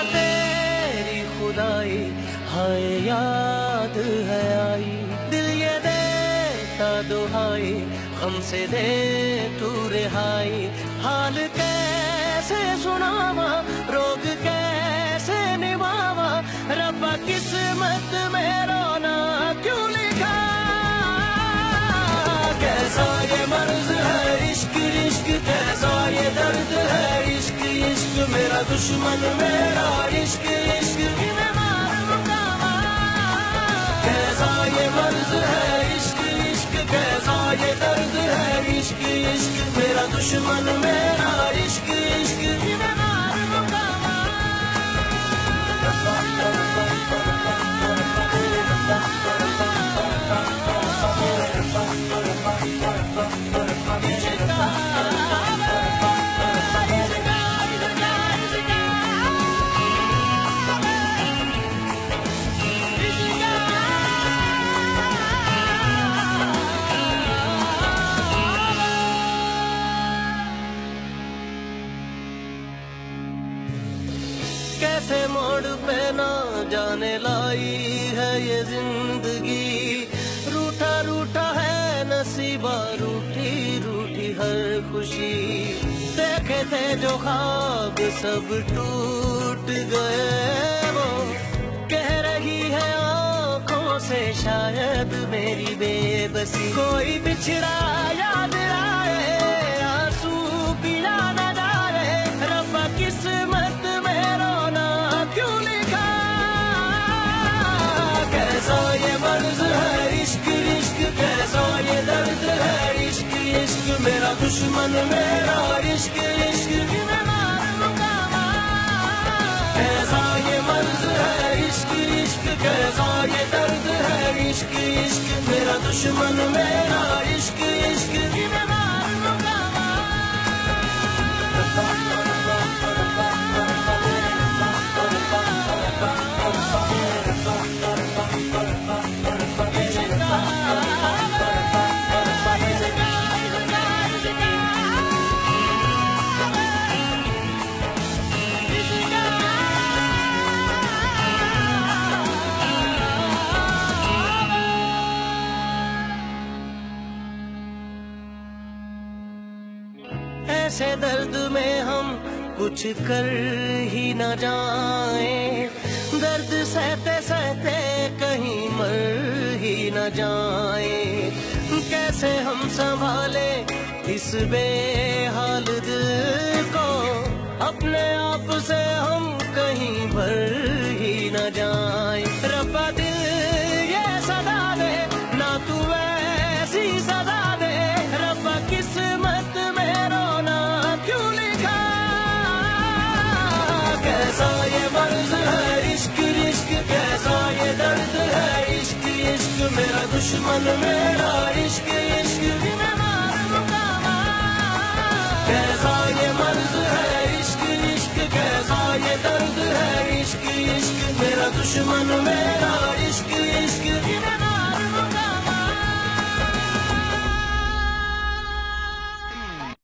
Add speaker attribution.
Speaker 1: तेरी खुदाई, हाय याद है आई। दिल ये देता दुहाई, हमसे दे तू रिहाई। हाल कैसे सुनावा, रोग कैसे निभावा, रब्बा किस्मत में रोना क्यों लिखा। कैसा ये मर्ज है इश्क इश्क, कैसा ये दर्द है इश्क इश्क। मेरा दुश्मन मेरा इश्क इश्क, मैं मारूंगा। कैसा ये मर्ज है इश्क इश्क, कैसा ये दर्द है इश्क इश्क। मेरा दुश्मन मेरा इश्क इश्क, मैं मारूंगा। कैसे मोड़ पे ना जाने लाई है ये जिंदगी। रूठा रूठा है नसीबा, रूठी रूठी हर खुशी। देखे थे जो ख्वाब सब टूट गए, वो कह रही है आँखों से शायद मेरी बेबसी। कोई बिछड़ा याद आए, आंसू पिया न जाए, रब्बा किस्मत में रोना क्यों लिखा। कैसा ये मर्ज है इश्क इश्क, कैसा ये दर्द है इश्क इश्क। मेरा दुश्मन मेरा इश्क इश्क, मैं मारूंगा। कैसा ये मर्ज है इश्क इश्क, कैसा ये दर्द है इश्क इश्क। मेरा दुश्मन मेरा इश्क इश्क, मैं मारूंगा। ऐसे दर्द में हम कुछ कर ही न जाएं, दर्द सहते सहते कहीं मर ही न जाएं। कैसे हम संभाले इस बेहाल दिल को, अपने आप से हम कहीं भर ही न जाएं। रब्बा दिल ये सदा दे ना, तू ऐसी सदा दे, रब्बा किस्मत में रोना क्यों लिखा। कैसा ये मर्ज है इश्क इश्क, कैसा ये दर्द है इश्क इश्क। मेरा दुश्मन मेरा इश्क इश्क, मैं मारूंगा। कैसा ये मर्ज है इश्क इश्क, कैसा ये दर्द है इश्क इश्क। मेरा दुश्मन मेरा